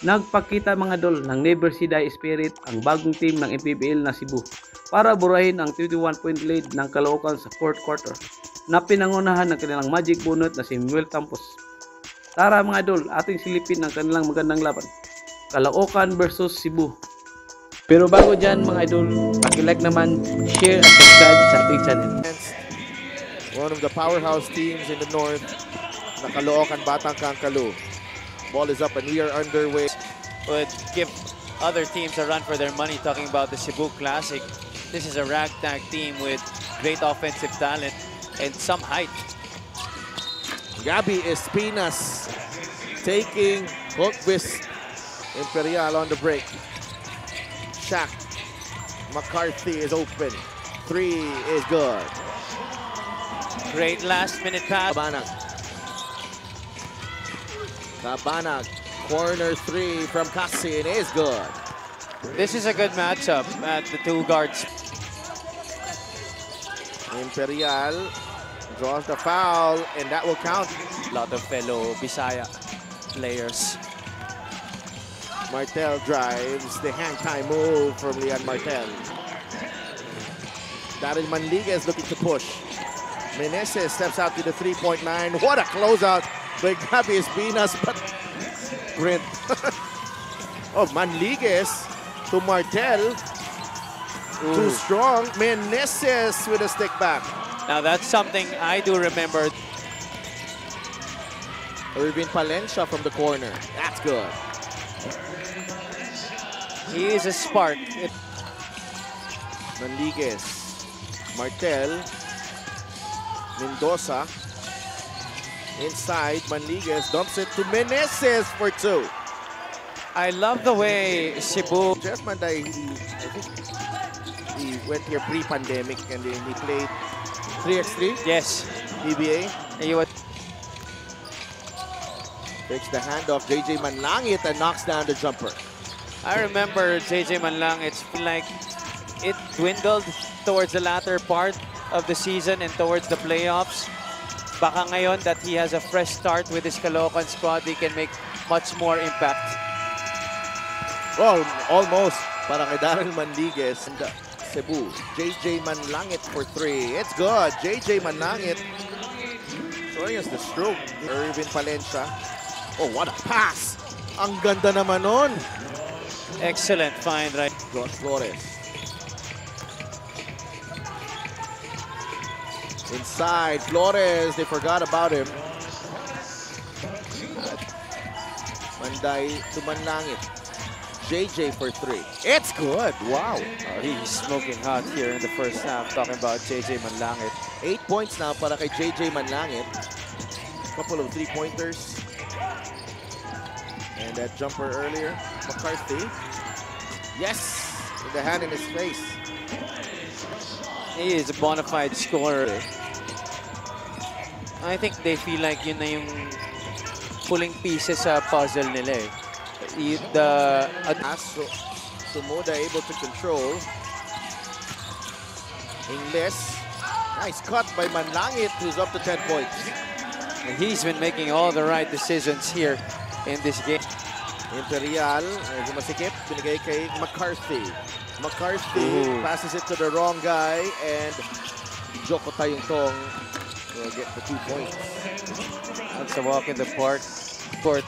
Nagpakita mga dol ng Never See Die Spirit ang bagong team ng MPBL na Cebu para burahin ang 21-point lead ng Caloocan sa 4th quarter na pinangunahan ng kanilang magic bunot na si Muel Campos. Tara mga dol, ating silipin ang kanilang magandang laban. Caloocan versus Cebu. Pero bago dyan mga idol, paki-like naman, share at subscribe sa ating channel. One of the powerhouse teams in the north, na Caloocan Batang Kangkalu. Ball is up and we are underway. Would give other teams a run for their money, talking about the Cebu Classic. This is a ragtag team with great offensive talent and some height. Gabby Espinas taking Hultquist. Imperial on the break. Shaq McCarthy is open. 3 is good. Great last-minute pass. Cabanag, corner 3 from Casin is good. This is a good matchup at the two guards. Imperial draws the foul and that will count. A lot of fellow Bisaya players. Martel drives the hang-time move from Leon Martel. Daryl Manliguez looking to push. Meneses steps out to the 3-point line. What a closeout by Gabby Espinas, but Grint. Oh, Manliguez to Martel. Too strong. Meneses with a stick back. Now that's something I do remember. Irvin Palencia from the corner. That's good. He is a spark. Manliguez. Martel. Mendoza. Inside, Manliguez dumps it to Meneses for 2. I love the way Cebu. Jeff Manday, I think he went here pre-pandemic and then he played 3x3 Yes. PBA. He was Takes the handoff, JJ Manlangit, and knocks down the jumper. I remember JJ Manlang, it's like it dwindled towards the latter part of the season and towards the playoffs. Baka ngayon that he has a fresh start with his Caloocan squad, he can make much more impact. Well, almost para kay Daryl Manliguez and Cebu. JJ Manlangit for 3. It's good. JJ Manlangit showing us the stroke. Irvin Palencia. Oh, what a pass! Ang ganda naman nun. Excellent find, right? Josh Flores. Inside, Flores, they forgot about him. Manday to Manlangit. JJ for 3. It's good, wow. He's smoking hot here in the first half, talking about JJ Manlangit. 8 points now para kay JJ Manlangit. Couple of 3-pointers. And that jumper earlier, McCarthy. Yes, with the hand in his face. He is a bona fide scorer. I think they feel like yun na yung pulling pieces sa puzzle nila eh. Sumoda able to control. Ingles. Nice cut by Manlangit, who's up to 10 points. And he's been making all the right decisions here in this game. Imperial, medyo masikip, binigay kay McCarthy. McCarthy passes it to the wrong guy and Joko Tayungtong will get the 2 points. That's a walk in the park court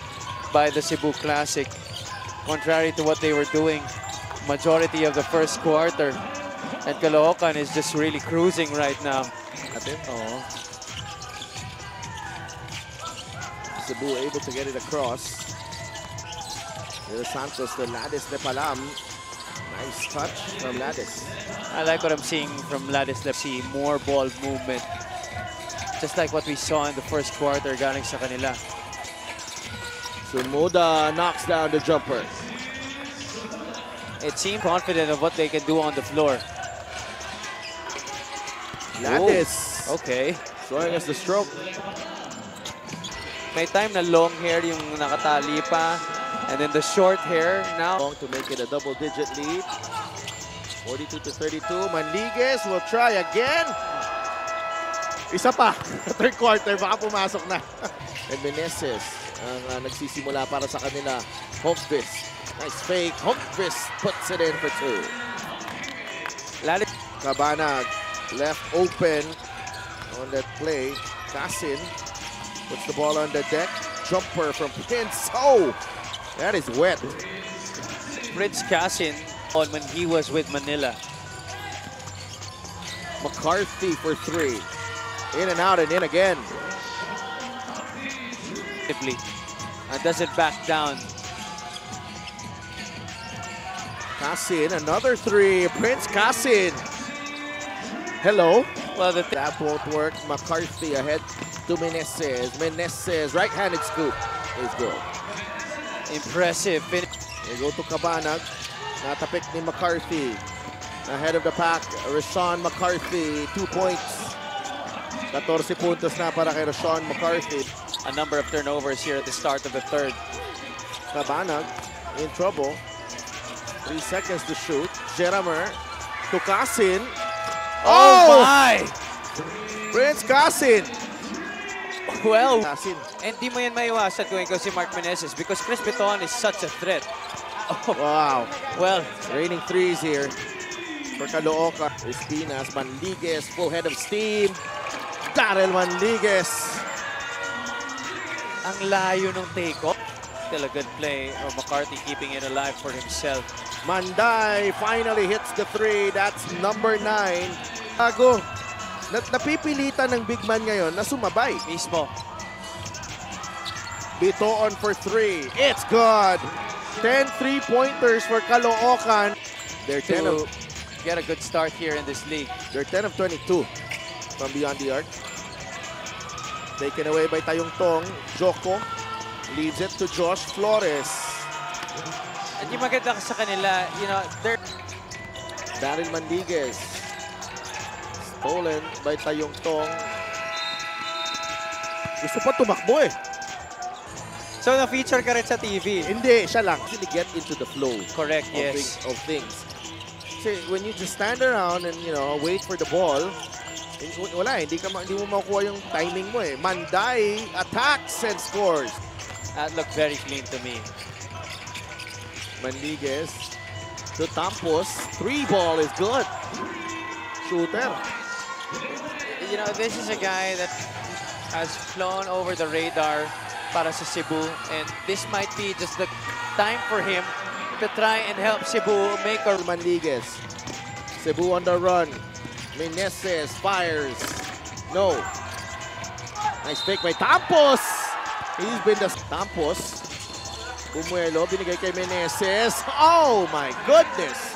by the Cebu Classic. Contrary to what they were doing majority of the first quarter. And Caloocan is just really cruising right now. Cebu able to get it across. De Los Santos to Ladis de Palam. Nice touch from Ladis. I like what I'm seeing from Ladis. Let's see more ball movement. Just like what we saw in the first quarter galing sa kanila. Sumoda knocks down the jumper. It seemed confident of what they can do on the floor. Ladis. Okay. Showing us the stroke. May time na long hair yung nakatali pa. And then the short hair now. To make it a double-digit lead. 42 to 32. Manliguez will try again. Isa pa. Third quarter, baka pumasok na. And Meneses ang nagsisimula para sa kanila. Holmqvist. Nice fake. Holmqvist puts it in for 2. Lalit. Cabanag left open on that play. Casin puts the ball on the deck. Jumper from Prince. Oh, that is wet. Prince Casin on when he was with Manila. McCarthy for 3. In and out and in again. And doesn't back down. Casin, another 3. Prince Casin. Hello. Well, That won't work. McCarthy ahead to Meneses. Meneses, right-handed scoop is good. impressive finish. They go to Cabanag. Natapik ni McCarthy. Ahead of the pack, Rashawn McCarthy, 2 points. 14 puntos na para kay Rashawn McCarthy. A number of turnovers here at the start of the third. Cabanag in trouble. 3 seconds to shoot. Jeramer to Casin. Oh my! Prince Casin. Well, Casin. and di mo yan maiwasan kung ikaw si Mark Meneses because Chris Beton is such a threat. Oh, Wow. well, Raining threes here for Caloocan. Espinas, Manligues, full head of steam. Darrell Manligues. ang layo ng take-off. Still a good play of McCarthy keeping it alive for himself. Manday finally hits the 3. That's number 9. Bago, napipilitan ng big man ngayon na sumabay. Mismo. Bitoon for 3. It's good. 10 3-pointers for Caloocan. They're 10 To of get a good start here in this league. they're 10 of 22 from beyond the arc. Taken away by Tayong Tong. Joko leads it to Josh Flores. At yung maganda sa kanila, you know, they're Darryl Manligues. Stolen by Tayong Tong. Gusto pa tumakbo eh. so na-feature ka rin sa TV. Hindi, siya lang. Actually get into the flow Correct, of, yes. of things. Kasi when you just stand around and, you know, wait for the ball, wala, hindi mo makukuha yung timing mo eh. Manday attacks and scores. That looked very clean to me. Manligues to Tampos. 3 ball is good. Shooter. You know, this is a guy that has flown over the radar para sa Cebu, and this might be just the time for him to try and help Cebu make a Manligues. Cebu on the run. Meneses fires. No. Nice fake by Tampos. He's been the Tampos. Bumuelo, binigay kay Meneses. Oh my goodness.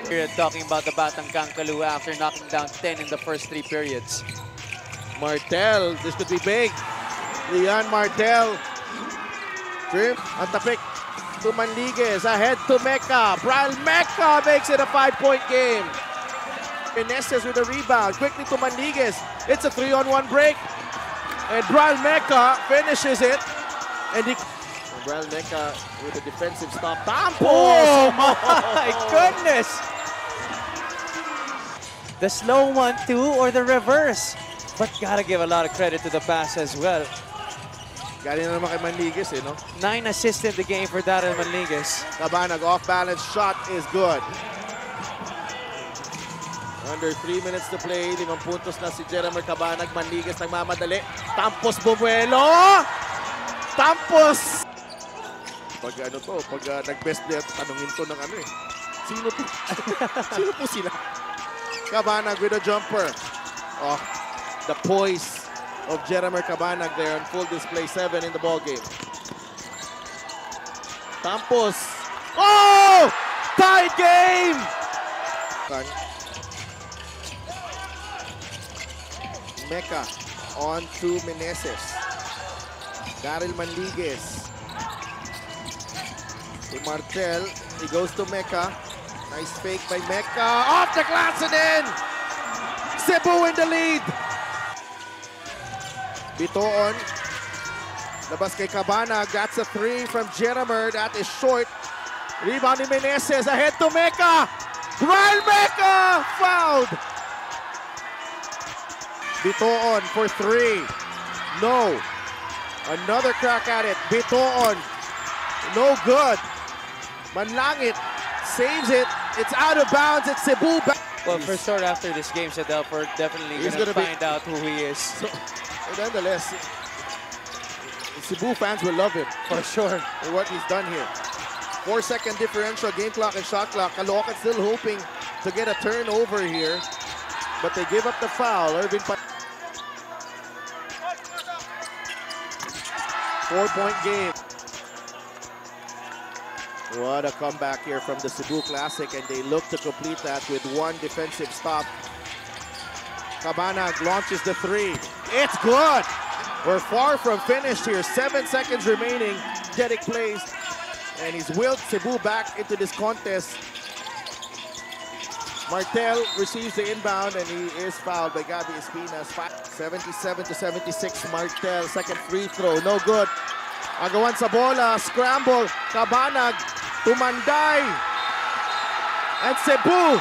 We're talking about the Batang Kangkalu after knocking down 10 in the first 3 periods. Martel, this could be big. Leon Martel. Trim, ang tapik to Manligues. Ahead to Mecca. Brian Mecca makes it a 5-point game. Meneses with a rebound. Quickly to Manligues. It's a 3-on-1 break. And Brian Mecca finishes it. And Brian Mecca with a defensive stop. Tampos! Oh my goodness! The slow 1-2 or the reverse. But gotta give a lot of credit to the pass as well. Galing na naman kay Manligues eh, no? 9 assists in the game for Darrell Manligues. Cabanag off-balance shot is good. Under 3 minutes to play. 5 puntos na si Jeramer Cabanag. Manligues nagmamadali. Tampos bumuelo! Tampos! Pag ano to, pag nag-best player, tanungin to ng ano eh. Sino to? Sino po sila? Cabanag with a jumper. Oh, the poise of Jeramer Cabanag there on full display. 7 in the ball game. Tampos. Oh! Tied game! Mecca on to Meneses. Darrell Manligues. To Martel. He goes to Mecca. Nice fake by Mecca. Off the glass and in! Cebu in the lead. Bitoon. Labas kay Cabanag. That's a 3 from Jeramer. That is short. Rebound ni Meneses. Ahead to Mecca. Brian Mecca fouled. Bitoon for 3. No. Another crack at it. Bitoon. No good. Manlangit saves it. It's out of bounds. It's Cebu back. Well, for sure, after this game, Sadelford definitely He's going to gonna be- find out who he is. So, nonetheless, the Cebu fans will love him For sure. for what he's done here. 4-second differential, game clock and shot clock. Caloocan still hoping to get a turnover here, but they give up the foul. Irvin 4-point game. What a comeback here from the Cebu Classic, and they look to complete that with one defensive stop. Cabanag launches the three. It's good. We're far from finished here. 7 seconds remaining. Derek plays, and he's willed Cebu back into this contest. Martel receives the inbound, and he is fouled by Gabby Espinas. 77-76, Martel. Second free throw, no good. Agawan sa bola, scramble. Cabanag, Tumanday. And Cebu